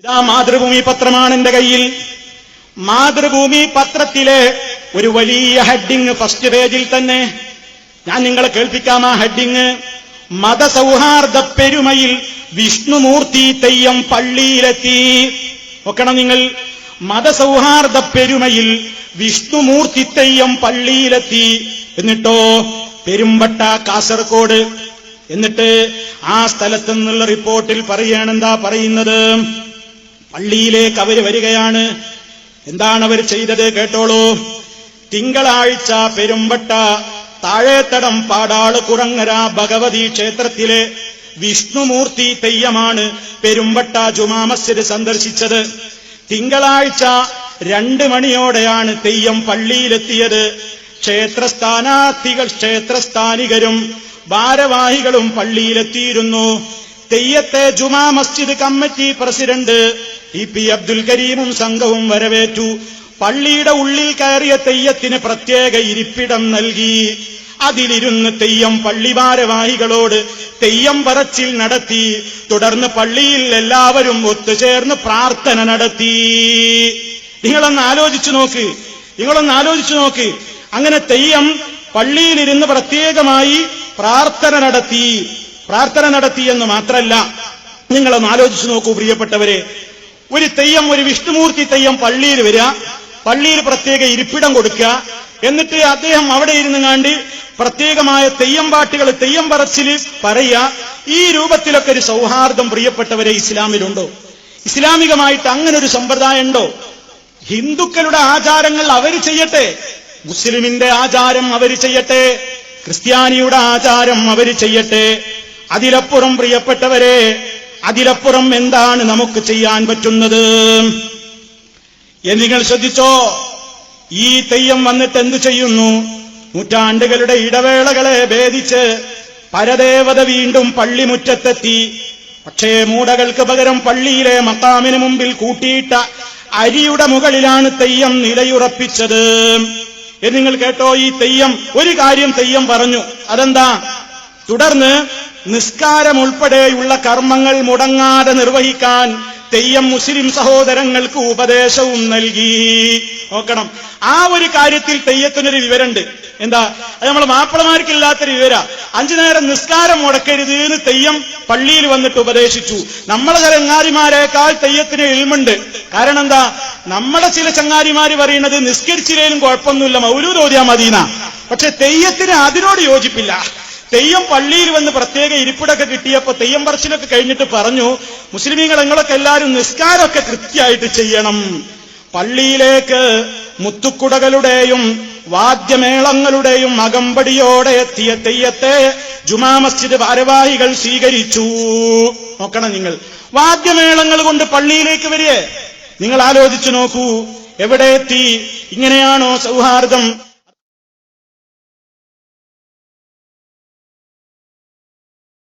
ഇതാ മാതൃഭൂമി പത്രമാണ് എന്റെ കയ്യിൽ. മാതൃഭൂമി പത്രത്തിലെ ഒരു വലിയ ഹെഡിങ് ഫസ്റ്റ് പേജിൽ തന്നെ ഞാൻ നിങ്ങളെ കേൾപ്പിക്കാം. ആ ഹെഡിങ്: മതസൗഹാർദ്ദ പെരുമയിൽ വിഷ്ണുമൂർത്തി തെയ്യം പള്ളിയിലെത്തി. നോക്കണം നിങ്ങൾ, മതസൗഹാർദ്ദ പെരുമയിൽ വിഷ്ണുമൂർത്തി തെയ്യം പള്ളിയിലെത്തി. എന്നിട്ടോ പെരുമ്പട്ട, കാസർഗോഡ്. എന്നിട്ട് ആ സ്ഥലത്തു നിന്നുള്ള റിപ്പോർട്ടിൽ പറയുകയാണ്. എന്താ പറയുന്നത്? പള്ളിയിലേക്ക് അവർ വരികയാണ്. എന്താണ് അവർ ചെയ്തത് കേട്ടോളൂ. തിങ്കളാഴ്ച പെരുമ്പട്ട താഴേത്തടം പാടാള് കുറങ്ങര ഭഗവതി ക്ഷേത്രത്തിലെ വിഷ്ണുമൂർത്തി തെയ്യമാണ് പെരുമ്പട്ട ജുമാ മസ്ജിദ് സന്ദർശിച്ചത്. തിങ്കളാഴ്ച 2 മണിയോടെയാണ് തെയ്യം പള്ളിയിലെത്തിയത്. ക്ഷേത്രസ്ഥാനികരും ഭാരവാഹികളും പള്ളിയിലെത്തിയിരുന്നു. തെയ്യത്തെ Juma Masjid committee president TP. Abdul കരീമും സംഘവും വരവേറ്റു. പള്ളിയുടെ ഉള്ളിൽ കയറിയ തെയ്യത്തിന് പ്രത്യേക ഇരിപ്പിടം നൽകി. അതിലിരുന്ന് തെയ്യം പള്ളി ഭാരവാഹികളോട് തെയ്യം പറച്ചിൽ നടത്തി. തുടർന്ന് പള്ളിയിൽ എല്ലാവരും ഒത്തുചേർന്ന് പ്രാർത്ഥന നടത്തി. നിങ്ങളൊന്ന് ആലോചിച്ചു നോക്ക്. അങ്ങനെ തെയ്യം പള്ളിയിലിരുന്ന് പ്രത്യേകമായി പ്രാർത്ഥന നടത്തി എന്ന് മാത്രമല്ല, നിങ്ങളൊന്ന് ആലോചിച്ചു നോക്കൂ പ്രിയപ്പെട്ടവരെ. ഒരു തെയ്യം, ഒരു വിഷ്ണുമൂർത്തി തെയ്യം പള്ളിയിൽ വരിക, പള്ളിയിൽ പ്രത്യേക ഇരിപ്പിടം കൊടുക്കുക, എന്നിട്ട് അദ്ദേഹം അവിടെ ഇരുന്ന് കണ്ട് പ്രത്യേകമായ തെയ്യം പാട്ടുകൾ, തെയ്യം പറച്ചിൽ പറയുക. ഈ രൂപത്തിലൊക്കെ ഒരു സൗഹാർദ്ദം പ്രിയപ്പെട്ടവരെ ഇസ്ലാമിലുണ്ടോ? ഇസ്ലാമികമായിട്ട് അങ്ങനെ ഒരു സമ്പ്രദായം ഉണ്ടോ? ഹിന്ദുക്കളുടെ ആചാരങ്ങൾ അവർ ചെയ്യട്ടെ, മുസ്ലിമിന്റെ ആചാരം അവർ ചെയ്യട്ടെ, ക്രിസ്ത്യാനിയുടെ ആചാരം അവർ ചെയ്യട്ടെ. അതിലപ്പുറം പ്രിയപ്പെട്ടവരെ, അതിലപ്പുറം എന്താണ് നമുക്ക് ചെയ്യാൻ പറ്റുന്നത്? നിങ്ങൾ ശ്രദ്ധിച്ചോ. ഈ തെയ്യം വന്നിട്ട് എന്തു ചെയ്യുന്നു? നൂറ്റാണ്ടുകളുടെ ഇടവേളകളെ ഭേദിച്ച് പരദേവത വീണ്ടും പള്ളിമുറ്റത്തെത്തി. പക്ഷേ മൂടകൾക്ക് പകരം പള്ളിയിലെ മഖാമിന് മുമ്പിൽ കൂട്ടിയിട്ട അരിയുടെ മുകളിലാണ് തെയ്യം നിലയുറപ്പിച്ചത്. നിങ്ങൾ കേട്ടോ, ഈ തെയ്യം ഒരു കാര്യം തെയ്യം പറഞ്ഞു. അതെന്താ? തുടർന്ന് നിസ്കാരം ഉൾപ്പെടെയുള്ള കർമ്മങ്ങൾ മുടങ്ങാതെ നിർവഹിക്കാൻ തെയ്യം മുസ്ലിം സഹോദരങ്ങൾക്ക് ഉപദേശവും നൽകി. നോക്കണം, ആ ഒരു കാര്യത്തിൽ തെയ്യത്തിനൊരു വിവരമുണ്ട്. എന്താ? അത് നമ്മൾ മാപ്പിളമാർക്കില്ലാത്തൊരു വിവര. 5 നേരം നിസ്കാരം മുടക്കരുത് എന്ന് തെയ്യം പള്ളിയിൽ വന്നിട്ട് ഉപദേശിച്ചു. നമ്മളെ ചങ്ങാരിമാരെക്കാൾ തെയ്യത്തിന് ഇൽമുണ്ട്. കാരണം എന്താ? നമ്മളെ ചില ചങ്ങാരിമാര് പറയുന്നത് നിസ്കരിച്ചില്ലേലും കുഴപ്പമൊന്നുമില്ല, മൗലൂദ് ഓതിയാ മദീന. പക്ഷെ തെയ്യത്തിന് അതിനോട് യോജിപ്പില്ല. തെയ്യം പള്ളിയിൽ വന്ന് പ്രത്യേക ഇരിപ്പിടൊക്കെ കിട്ടിയപ്പോ തെയ്യം പറച്ചിലൊക്കെ കഴിഞ്ഞിട്ട് പറഞ്ഞു, മുസ്ലിമീങ്ങൾ നിങ്ങളൊക്കെ എല്ലാവരും നിസ്കാരമൊക്കെ കൃത്യമായിട്ട് ചെയ്യണം. പള്ളിയിലേക്ക് മുത്തുക്കുടകളുടെയും വാദ്യമേളങ്ങളുടെയും അകമ്പടിയോടെ എത്തിയ തെയ്യത്തെ ജുമാ മസ്ജിദ് ഭാരവാഹികൾ സ്വീകരിച്ചു. നോക്കണം നിങ്ങൾ, വാദ്യമേളങ്ങൾ കൊണ്ട് പള്ളിയിലേക്ക് വരികയെ. നിങ്ങൾ ആലോചിച്ചു നോക്കൂ, എവിടെ എത്തി? ഇങ്ങനെയാണോ സൗഹാർദ്ദം?